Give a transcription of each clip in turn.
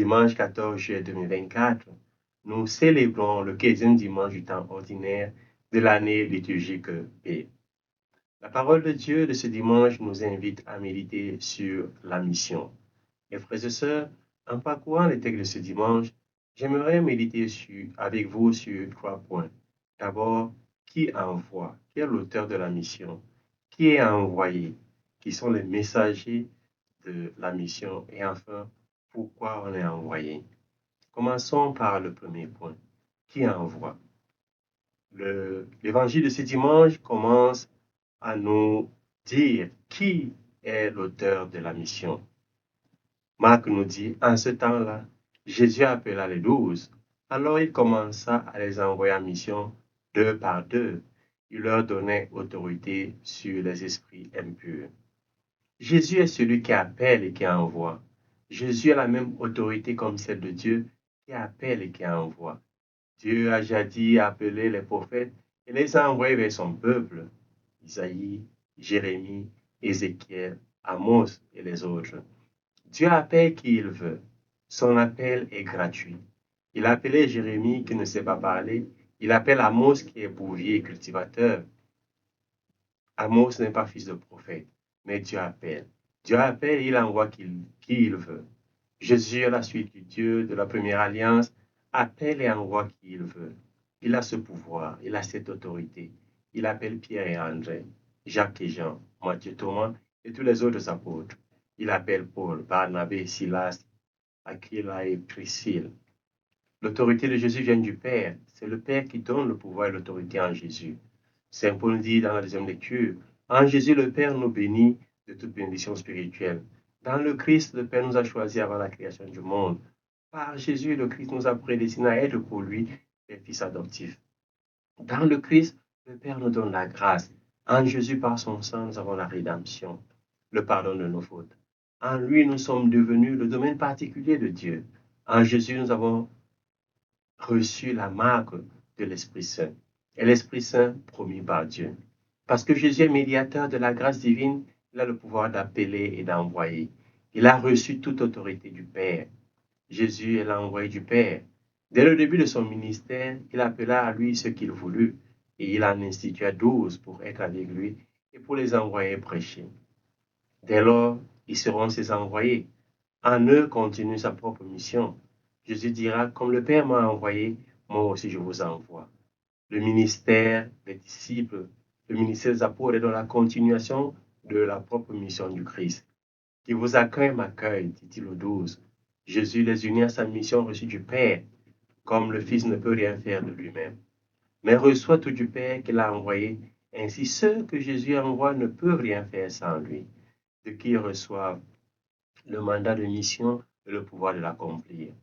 dimanche 14 juillet 2024, nous célébrons le 15e dimanche du temps ordinaire de l'année liturgique B. La parole de Dieu de ce dimanche nous invite à méditer sur la mission. Mes frères et sœurs, en parcourant les textes de ce dimanche, j'aimerais méditer avec vous sur 3 points. D'abord, qui envoie? Qui est l'auteur de la mission? Qui est envoyé? Qui sont les messagers de la mission? Et enfin, pourquoi on est envoyé? Commençons par le premier point. Qui envoie? L'évangile de ce dimanche commence à nous dire qui est l'auteur de la mission. Marc nous dit, en ce temps-là, Jésus appela les 12. Alors il commença à les envoyer en mission 2 par 2. Il leur donnait autorité sur les esprits impurs. Jésus est celui qui appelle et qui envoie. Jésus a la même autorité comme celle de Dieu qui appelle et qui envoie. Dieu a jadis appelé les prophètes et les a envoyés vers son peuple. Isaïe, Jérémie, Ézéchiel, Amos et les autres. Dieu appelle qui il veut. Son appel est gratuit. Il a appelé Jérémie qui ne sait pas parler. Il appelle Amos qui est bouvier et cultivateur. Amos n'est pas fils de prophète, mais Dieu appelle. Dieu appelle et il envoie qui il veut. Jésus, à la suite du Dieu de la première alliance, appelle et envoie qui il veut. Il a ce pouvoir, il a cette autorité. Il appelle Pierre et André, Jacques et Jean, Matthieu, Thomas et tous les autres apôtres. Il appelle Paul, Barnabé, Silas, Aquila et Priscille. L'autorité de Jésus vient du Père. C'est le Père qui donne le pouvoir et l'autorité en Jésus. Saint Paul dit dans la deuxième lecture, en Jésus le Père nous bénit de toute bénédiction spirituelle. Dans le Christ, le Père nous a choisis avant la création du monde. Par Jésus, le Christ nous a prédestinés à être pour lui des fils adoptifs. Dans le Christ, le Père nous donne la grâce. En Jésus, par son sang, nous avons la rédemption, le pardon de nos fautes. En lui, nous sommes devenus le domaine particulier de Dieu. En Jésus, nous avons reçu la marque de l'Esprit Saint. Et l'Esprit Saint promis par Dieu. Parce que Jésus est médiateur de la grâce divine, il a le pouvoir d'appeler et d'envoyer. Il a reçu toute autorité du Père. Jésus est l'envoyé du Père. Dès le début de son ministère, il appela à lui ce qu'il voulut et il en institua 12 pour être avec lui et pour les envoyer prêcher. Dès lors, ils seront ses envoyés. En eux continue sa propre mission. Jésus dira, comme le Père m'a envoyé, moi aussi je vous envoie. Le ministère des disciples, le ministère des apôtres est dans la continuation de la propre mission du Christ. Qui vous accueille m'accueille, dit-il aux 12. Jésus les unit à sa mission reçue du Père, comme le Fils ne peut rien faire de lui-même, mais reçoit tout du Père qu'il a envoyé. Ainsi, ceux que Jésus envoie ne peuvent rien faire sans lui, de qui reçoivent le mandat de mission et le pouvoir de l'accomplir.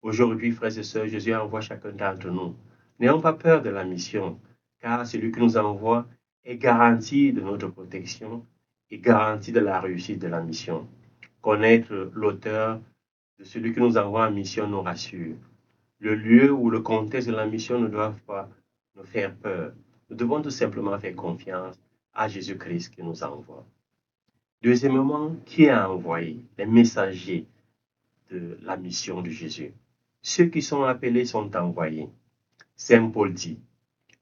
Aujourd'hui, frères et sœurs, Jésus envoie chacun d'entre nous. N'ayons pas peur de la mission, car celui qui nous envoie est garanti de notre protection et garanti de la réussite de la mission. Connaître l'auteur de celui qui nous envoie en mission nous rassure. Le lieu ou le contexte de la mission ne doivent pas nous faire peur. Nous devons tout simplement faire confiance à Jésus-Christ qui nous envoie. Deuxièmement, qui a envoyé? Les messagers de la mission de Jésus. Ceux qui sont appelés sont envoyés. Saint Paul dit,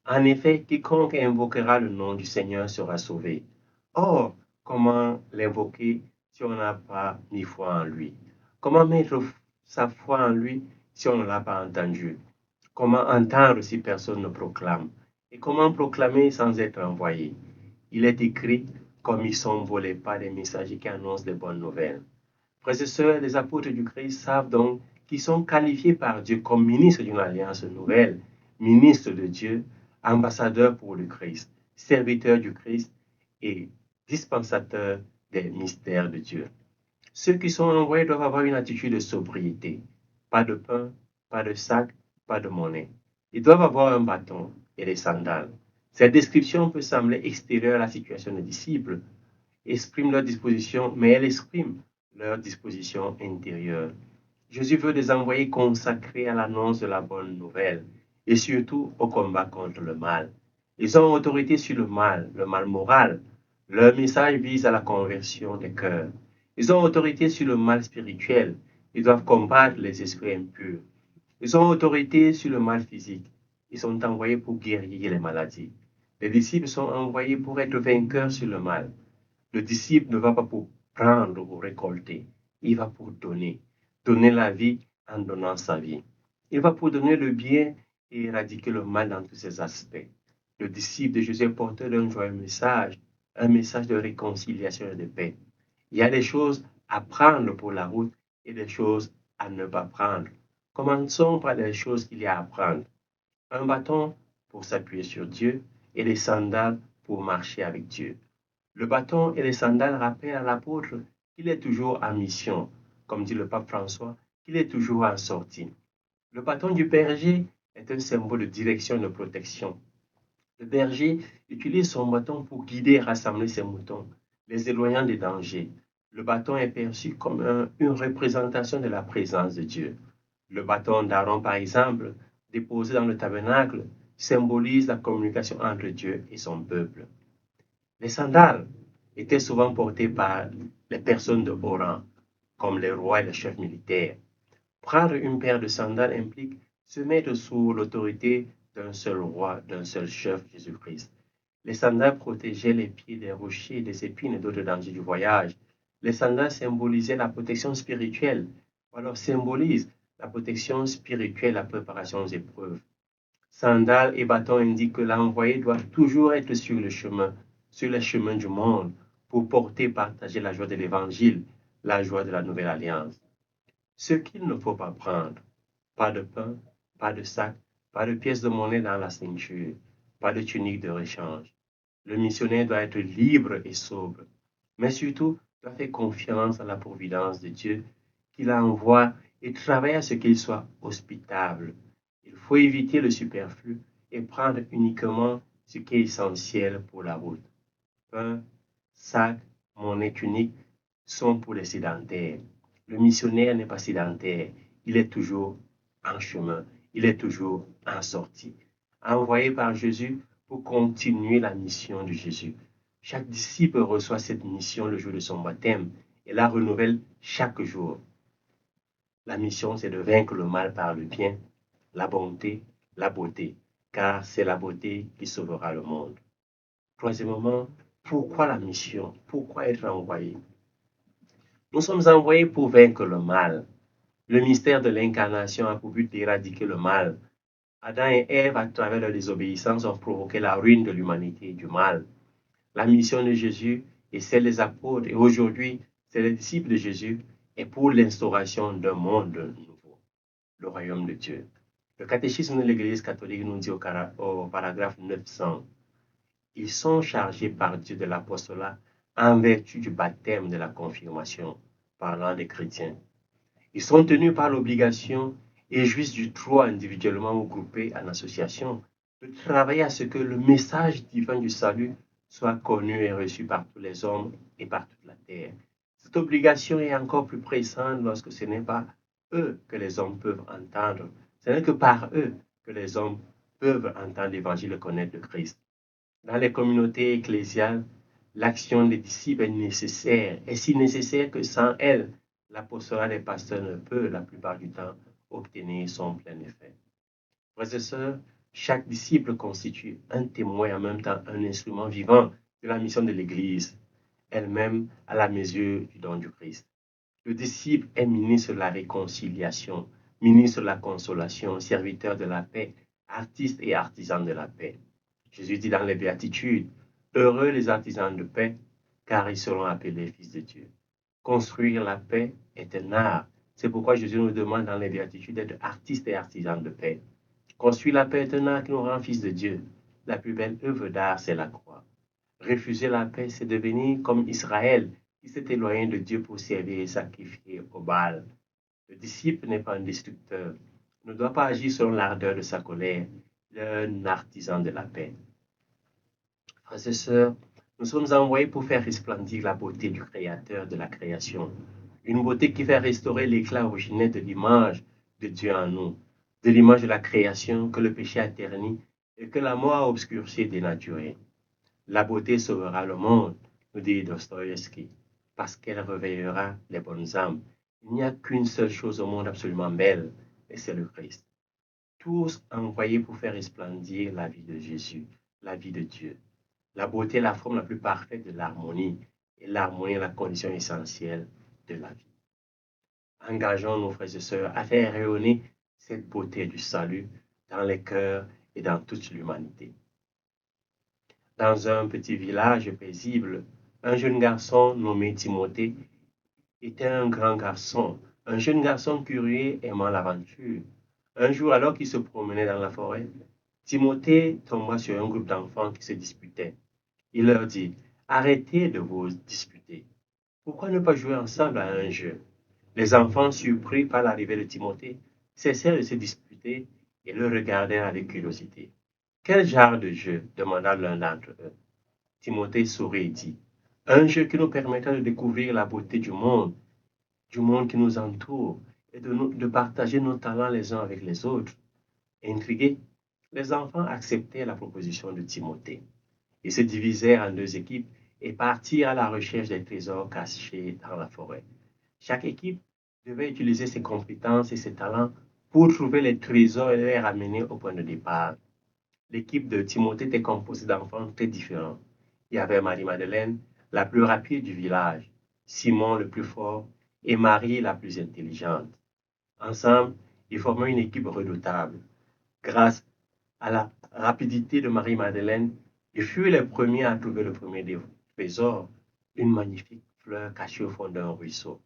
en effet, quiconque invoquera le nom du Seigneur sera sauvé. Or, comment l'invoquer si on n'a pas mis foi en lui? Comment mettre sa foi en lui si on ne l'a pas entendu? Comment entendre si personne ne proclame? Et comment proclamer sans être envoyé? Il est écrit, comme ils sont volés par des messagers qui annoncent les bonnes nouvelles. Frères et sœurs, les apôtres du Christ savent donc qu'ils sont qualifiés par Dieu comme ministres d'une alliance nouvelle, ministres de Dieu, ambassadeurs pour le Christ, serviteurs du Christ et dispensateurs des mystères de Dieu. Ceux qui sont envoyés doivent avoir une attitude de sobriété. Pas de pain, pas de sac, pas de monnaie. Ils doivent avoir un bâton et des sandales. Cette description peut sembler extérieure à la situation des disciples, exprime leur disposition, mais elle exprime leur disposition intérieure. Jésus veut des envoyés consacrés à l'annonce de la bonne nouvelle et surtout au combat contre le mal. Ils ont autorité sur le mal moral. Leur message vise à la conversion des cœurs. Ils ont autorité sur le mal spirituel. Ils doivent combattre les esprits impurs. Ils ont autorité sur le mal physique. Ils sont envoyés pour guérir les maladies. Les disciples sont envoyés pour être vainqueurs sur le mal. Le disciple ne va pas pour prendre ou récolter. Il va pour donner. Donner la vie en donnant sa vie. Il va pour donner le bien et éradiquer le mal dans tous ses aspects. Le disciple de Jésus est porteur d'un joyeux message, un message de réconciliation et de paix. Il y a des choses à prendre pour la route et des choses à ne pas prendre. Commençons par les choses qu'il y a à prendre. Un bâton pour s'appuyer sur Dieu et des sandales pour marcher avec Dieu. Le bâton et les sandales rappellent à l'apôtre qu'il est toujours en mission, comme dit le pape François, qu'il est toujours en sortie. Le bâton du berger est un symbole de direction et de protection. Le berger utilise son bâton pour guider et rassembler ses moutons, les éloignant des dangers. Le bâton est perçu comme une représentation de la présence de Dieu. Le bâton d'Aaron, par exemple, déposé dans le tabernacle, symbolise la communication entre Dieu et son peuple. Les sandales étaient souvent portées par les personnes de haut rang, comme les rois et les chefs militaires. Prendre une paire de sandales implique se mettre sous l'autorité d'un seul roi, d'un seul chef, Jésus-Christ. Les sandales protégeaient les pieds des rochers, des épines et d'autres dangers du voyage. Les sandales symbolisaient la protection spirituelle, ou alors symbolisent la protection spirituelle, la préparation aux épreuves. Sandales et bâtons indiquent que l'envoyé doit toujours être sur les chemins du monde, pour porter et partager la joie de l'évangile, la joie de la nouvelle alliance. Ce qu'il ne faut pas prendre, pas de pain, pas de sac, pas de pièces de monnaie dans la ceinture, pas de tunique de rechange. Le missionnaire doit être libre et sobre, mais surtout doit faire confiance à la providence de Dieu qui l'envoie et travailler à ce qu'il soit hospitable. Il faut éviter le superflu et prendre uniquement ce qui est essentiel pour la route. Pain, sac, monnaie, tunique sont pour les sédentaires. Le missionnaire n'est pas sédentaire, il est toujours en chemin, il est toujours en sortie, envoyé par Jésus pour continuer la mission de Jésus. Chaque disciple reçoit cette mission le jour de son baptême et la renouvelle chaque jour. La mission, c'est de vaincre le mal par le bien, la bonté, la beauté, car c'est la beauté qui sauvera le monde. Troisièmement, pourquoi la mission? Pourquoi être envoyé? Nous sommes envoyés pour vaincre le mal. Le mystère de l'incarnation a pour but d'éradiquer le mal. Adam et Ève, à travers leur désobéissance, ont provoqué la ruine de l'humanité et du mal. La mission de Jésus et celle des apôtres, et aujourd'hui, c'est les disciples de Jésus, est pour l'instauration d'un monde nouveau, le royaume de Dieu. Le catéchisme de l'Église catholique nous dit au paragraphe 900, ils sont chargés par Dieu de l'apostolat en vertu du baptême de la confirmation, parlant des chrétiens. Ils sont tenus par l'obligation et jouissent du droit individuellement ou groupés en association de travailler à ce que le message divin du salut soit connu et reçu par tous les hommes et par toute la terre. Cette obligation est encore plus pressante lorsque ce n'est pas eux que les hommes peuvent entendre. Ce n'est que par eux que les hommes peuvent entendre l'évangile et connaître le Christ. Dans les communautés ecclésiales, l'action des disciples est nécessaire, et si nécessaire que sans elle, l'apostolat des pasteurs ne peut, la plupart du temps, obtenir son plein effet. Frères et sœurs, chaque disciple constitue un témoin et en même temps un instrument vivant de la mission de l'Église, elle-même à la mesure du don du Christ. Le disciple est ministre de la réconciliation, ministre de la consolation, serviteur de la paix, artiste et artisan de la paix. Jésus dit dans les Béatitudes, heureux les artisans de paix, car ils seront appelés fils de Dieu. Construire la paix est un art. C'est pourquoi Jésus nous demande dans les Béatitudes d'être artistes et artisans de paix. Construire la paix est un art qui nous rend fils de Dieu. La plus belle œuvre d'art, c'est la croix. Refuser la paix, c'est devenir comme Israël, qui s'est éloigné de Dieu pour servir et sacrifier au Baal. Le disciple n'est pas un destructeur, ne doit pas agir selon l'ardeur de sa colère, il est un artisan de la paix. Frères et sœurs, nous sommes envoyés pour faire resplendir la beauté du Créateur de la création, une beauté qui fait restaurer l'éclat originel de l'image de Dieu en nous, de l'image de la création que le péché a terni et que la mort a obscurci et dénaturé. La beauté sauvera le monde, nous dit Dostoïevski, parce qu'elle réveillera les bonnes âmes. Il n'y a qu'une seule chose au monde absolument belle, et c'est le Christ. Tous envoyés pour faire resplendir la vie de Jésus, la vie de Dieu. La beauté est la forme la plus parfaite de l'harmonie, et l'harmonie est la condition essentielle de la vie. Engageons nos frères et sœurs à faire rayonner cette beauté du salut dans les cœurs et dans toute l'humanité. Dans un petit village paisible, un jeune garçon nommé Timothée était un grand garçon, un jeune garçon curieux aimant l'aventure. Un jour, alors qu'il se promenait dans la forêt, Timothée tomba sur un groupe d'enfants qui se disputaient. Il leur dit, arrêtez de vous disputer. Pourquoi ne pas jouer ensemble à un jeu? Les enfants, surpris par l'arrivée de Timothée, cessèrent de se disputer et le regardèrent avec curiosité. Quel genre de jeu? Demanda l'un d'entre eux. Timothée sourit et dit, un jeu qui nous permettra de découvrir la beauté du monde qui nous entoure et de partager nos talents les uns avec les autres. Intrigués, les enfants acceptèrent la proposition de Timothée. Ils se divisèrent en deux équipes et partirent à la recherche des trésors cachés dans la forêt. Chaque équipe devait utiliser ses compétences et ses talents pour trouver les trésors et les ramener au point de départ. L'équipe de Timothée était composée d'enfants très différents. Il y avait Marie-Madeleine, la plus rapide du village, Simon le plus fort et Marie la plus intelligente. Ensemble, ils formaient une équipe redoutable. Grâce à la rapidité de Marie-Madeleine, ils furent les premiers à trouver le premier trésor, une magnifique fleur cachée au fond d'un ruisseau.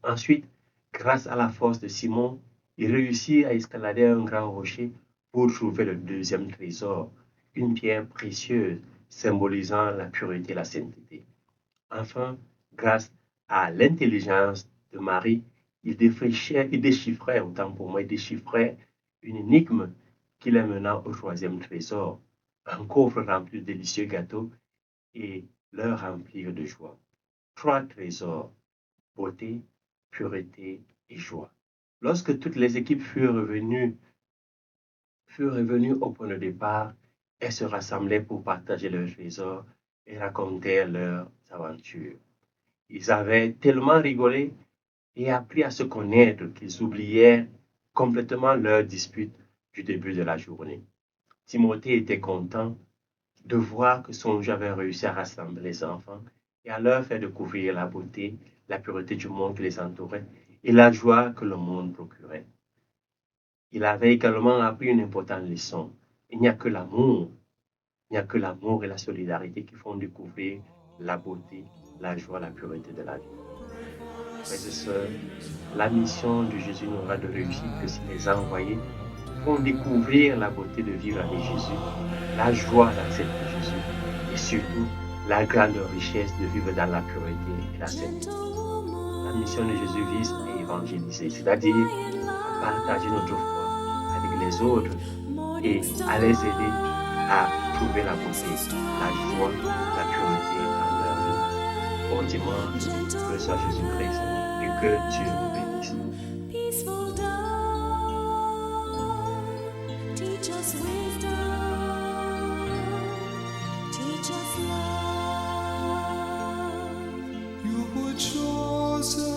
Ensuite, grâce à la force de Simon, il réussit à escalader un grand rocher pour trouver le deuxième trésor, une pierre précieuse symbolisant la pureté et la sainteté. Enfin, grâce à l'intelligence de Marie, il déchiffrait une énigme qui les mena au troisième trésor, un coffre rempli de délicieux gâteaux et leur remplir de joie. 3 trésors, beauté, pureté et joie. Lorsque toutes les équipes furent revenues au point de départ, elles se rassemblaient pour partager leurs trésors et raconter leurs aventures. Ils avaient tellement rigolé et appris à se connaître qu'ils oublièrent complètement leur dispute du début de la journée. Timothée était content de voir que son jeu avait réussi à rassembler les enfants et à leur faire découvrir la beauté, la pureté du monde qui les entourait et la joie que le monde procurait. Il avait également appris une importante leçon. Il n'y a que l'amour et la solidarité qui font découvrir la beauté, la joie, la pureté de la vie. Frères et sœurs, la mission de Jésus n'aura de réussite que si les envoyés font découvrir la beauté de vivre avec Jésus, la joie d'accepter Jésus et surtout la grande richesse de vivre dans la pureté et la sainteté. La mission de Jésus vise à évangéliser, c'est-à-dire à partager notre foi avec les autres et à les aider à trouver la beauté, la joie, la pureté dans leur vie. Bon dimanche, que soit Jésus-Christ et que Dieu vous bénisse. Peaceful dawn, teach us wisdom, teach us love. You were chosen.